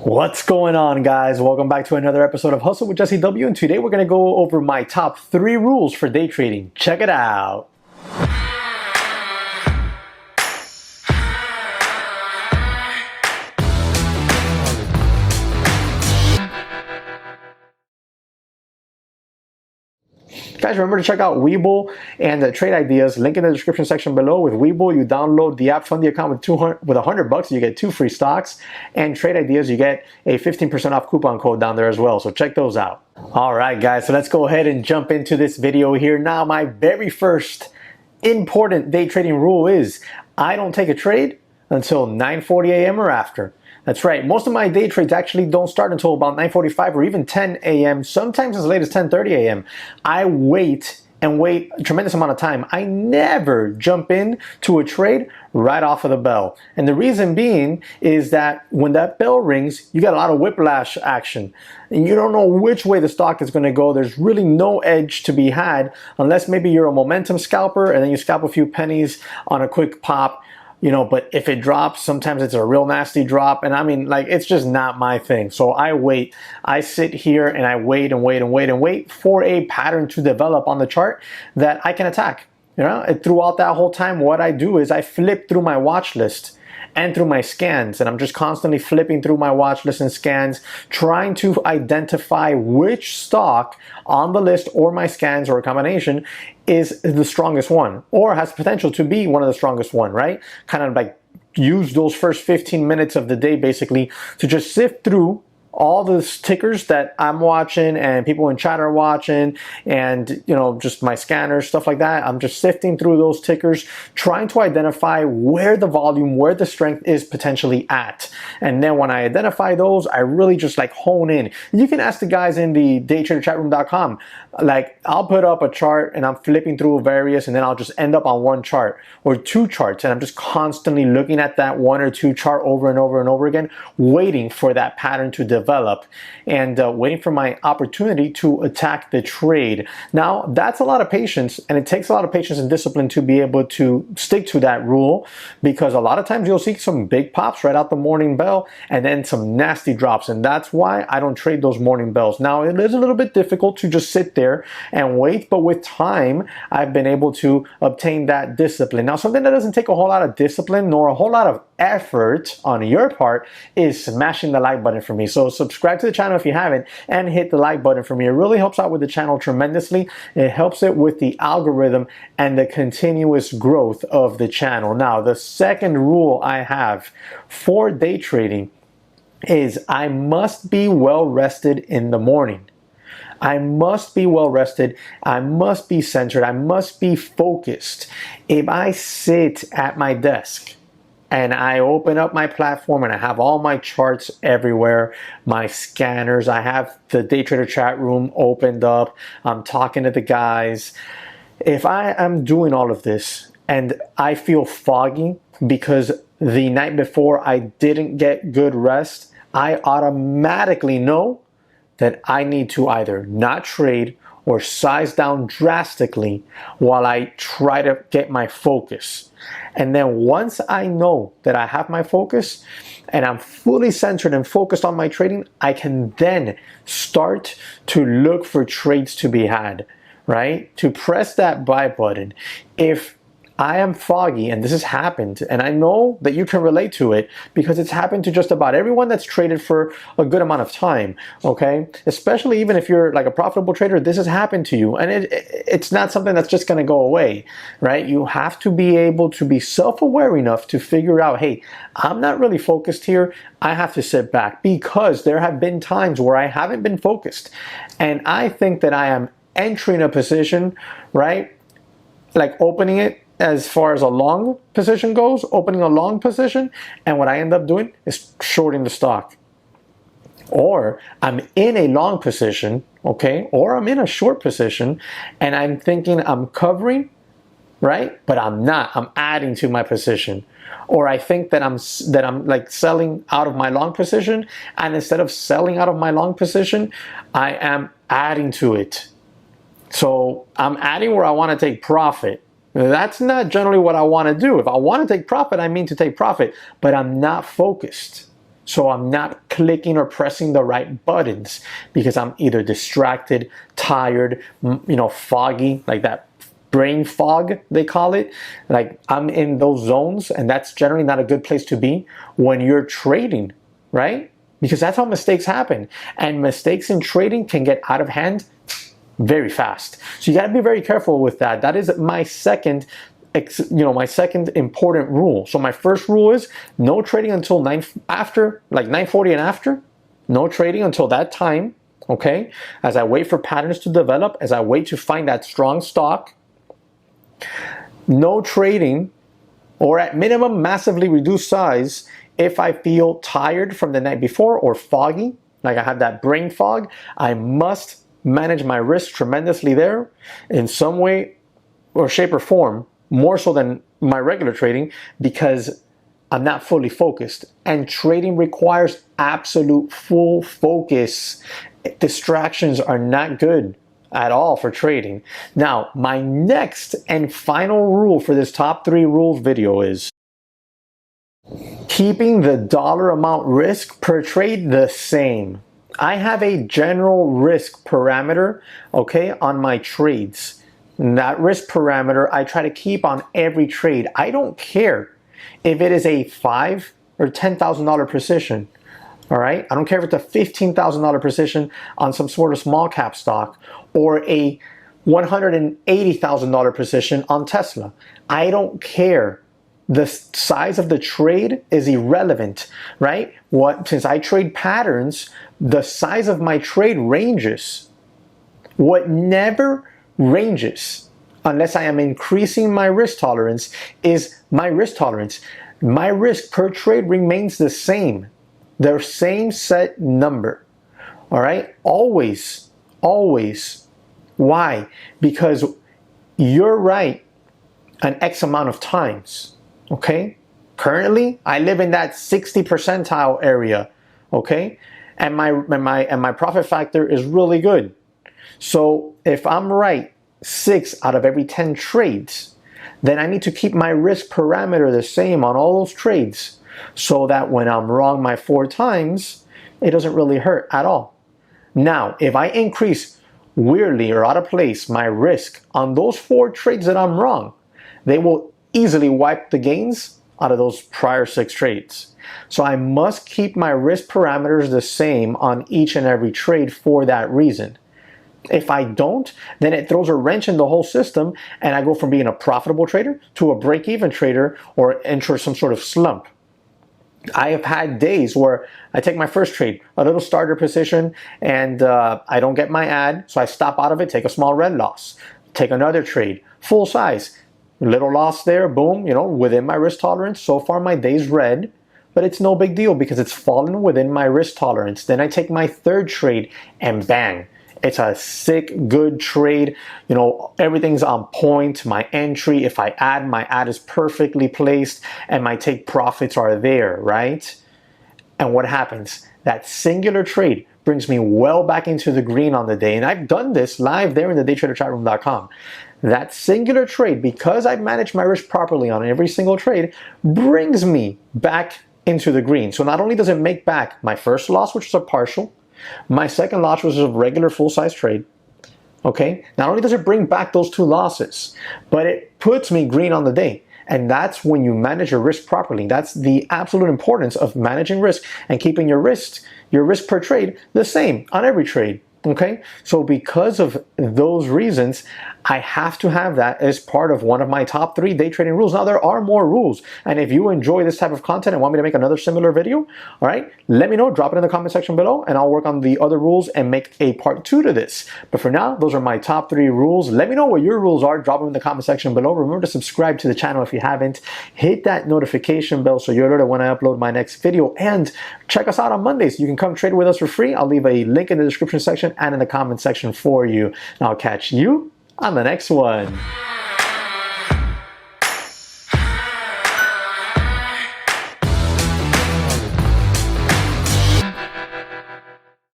What's going on, guys? Welcome back to another episode of Hustle with JesseW, and today we're going to go over my top 3 rules for day trading. Check it out. Guys, remember to check out Webull and the trade ideas. Link in the description section below. With Webull, you download the app, fund the account with $100. You get 2 free stocks. And trade ideas, you get a 15% off coupon code down there as well. So check those out. All right, guys. So let's go ahead and jump into this video here. Now, my very first important day trading rule is I don't take a trade until 9:40 a.m. or after. That's right. Most of my day trades actually don't start until about 9:45 or even 10 a.m. Sometimes as late as 10:30 a.m. I wait a tremendous amount of time. I never jump in to a trade right off of the bell. And the reason being is that when that bell rings, you get a lot of whiplash action. And you don't know which way the stock is going to go. There's really no edge to be had unless maybe you're a momentum scalper and then you scalp a few pennies on a quick pop. But if it drops, sometimes it's a real nasty drop. And I mean, like, it's just not my thing. So I wait. I sit here and I wait and wait and wait and wait for a pattern to develop on the chart that I can attack. And throughout that whole time, what I do is I flip through my watch list and through my scans, and I'm just constantly flipping through my watch list and scans, trying to identify which stock on the list or my scans or a combination is the strongest one or has potential to be one of the strongest one, right? Kind of like use those first 15 minutes of the day basically to just sift through all the tickers that I'm watching and people in chat are watching, and just my scanners, stuff like that. I'm just sifting through those tickers, trying to identify where the volume, where the strength is potentially at. And then when I identify those, I really just like hone in. You can ask the guys in the daytraderchatroom.com. Like, I'll put up a chart and I'm flipping through various, and then I'll just end up on one chart or 2 charts, and I'm just constantly looking at that 1 or 2 chart over and over and over again, waiting for that pattern to develop and waiting for my opportunity to attack the trade. Now, that's a lot of patience, and it takes a lot of patience and discipline to be able to stick to that rule, because a lot of times you'll see some big pops right out the morning bell and then some nasty drops, and that's why I don't trade those morning bells. Now, it is a little bit difficult to just sit there and wait, but with time I've been able to obtain that discipline. Now, something that doesn't take a whole lot of discipline nor a whole lot of effort on your part is smashing the like button for me. So subscribe to the channel if you haven't and hit the like button for me. It really helps out with the channel tremendously. It helps it with the algorithm and the continuous growth of the channel. Now, the second rule I have for day trading is I must be well rested in the morning. I must be well rested. I must be centered. I must be focused. If I sit at my desk and I open up my platform and I have all my charts everywhere, my scanners, I have the day trader chat room opened up, I'm talking to the guys. If I am doing all of this and I feel foggy because the night before I didn't get good rest, I automatically know that I need to either not trade or size down drastically while I try to get my focus. And then once I know that I have my focus and I'm fully centered and focused on my trading, I can then start to look for trades to be had, right? To press that buy button. If I am foggy, and this has happened, and I know that you can relate to it because it's happened to just about everyone that's traded for a good amount of time, okay? Especially even if you're like a profitable trader, this has happened to you, and it's not something that's just gonna go away, right? You have to be able to be self-aware enough to figure out, hey, I'm not really focused here. I have to sit back, because there have been times where I haven't been focused, and I think that I am entering a position, right? Like opening it, as far as a long position goes, opening a long position, and what I end up doing is shorting the stock. Or I'm in a long position, okay, or I'm in a short position, and I'm thinking I'm covering, right? But I'm not. I'm adding to my position. Or I think that I'm like selling out of my long position, and instead of selling out of my long position, I am adding to it. So I'm adding where I want to take profit. That's not generally what I want to do. If I want to take profit, I mean to take profit, but I'm not focused. So I'm not clicking or pressing the right buttons because I'm either distracted, tired, foggy, like that brain fog, they call it. Like I'm in those zones, and that's generally not a good place to be when you're trading, right? Because that's how mistakes happen. And mistakes in trading can get out of hand very fast. So you got to be very careful with that. That is my second important rule. So my first rule is no trading until 9:40 and after. No trading until that time, okay? As I wait for patterns to develop, as I wait to find that strong stock. No trading, or at minimum massively reduced size if I feel tired from the night before or foggy, like I have that brain fog. I must manage my risk tremendously there in some way or shape or form, more so than my regular trading, because I'm not fully focused. And trading requires absolute full focus. Distractions are not good at all for trading. Now, my next and final rule for this top 3 rules video is keeping the dollar amount risk per trade the same. I have a general risk parameter, okay, on my trades. And that risk parameter I try to keep on every trade. I don't care if it is a $5,000 or $10,000 position. All right, I don't care if it's a $15,000 position on some sort of small cap stock or a $180,000 position on Tesla. I don't care. The size of the trade is irrelevant, right? Since I trade patterns, the size of my trade ranges. What never ranges, unless I am increasing my risk tolerance, is my risk tolerance. My risk per trade remains the same. The same set number. All right? Always. Always. Why? Because you're right an X amount of times. Okay? Currently, I live in that 60 percentile area. Okay? And my profit factor is really good. So if I'm right 6 out of every 10 trades, then I need to keep my risk parameter the same on all those trades, so that when I'm wrong my 4 times, it doesn't really hurt at all. Now, if I increase weirdly or out of place my risk on those 4 trades that I'm wrong, they will easily wipe the gains out of those prior 6 trades. So I must keep my risk parameters the same on each and every trade for that reason. If I don't, then it throws a wrench in the whole system, and I go from being a profitable trader to a break-even trader or enter some sort of slump. I have had days where I take my first trade, a little starter position, and I don't get my ad, so I stop out of it, take a small red loss. Take another trade, full size, little loss there, boom, within my risk tolerance. So far my day's red, but it's no big deal because it's fallen within my risk tolerance. Then I take my third trade, and bang, it's a sick, good trade. Everything's on point. My entry, if I add, my ad is perfectly placed, and my take profits are there, right? And what happens? That singular trade brings me well back into the green on the day. And I've done this live there in the daytraderchatroom.com. That singular trade, because I've managed my risk properly on every single trade, brings me back into the green. So not only does it make back my first loss, which was a partial, my second loss was a regular full-size trade, okay? Not only does it bring back those 2 losses, but it puts me green on the day. And that's when you manage your risk properly. That's the absolute importance of managing risk and keeping your risk per trade the same on every trade. Okay, so because of those reasons, I have to have that as part of one of my top 3 day trading rules. Now, there are more rules, and if you enjoy this type of content and want me to make another similar video, all right, let me know, drop it in the comment section below, and I'll work on the other rules and make a part 2 to this. But for now, those are my top 3 rules. Let me know what your rules are. Drop them in the comment section below. Remember to subscribe to the channel if you haven't. Hit that notification bell so you're alerted when I upload my next video, and check us out on Mondays. You can come trade with us for free. I'll leave a link in the description section and in the comment section for you. And I'll catch you on the next one.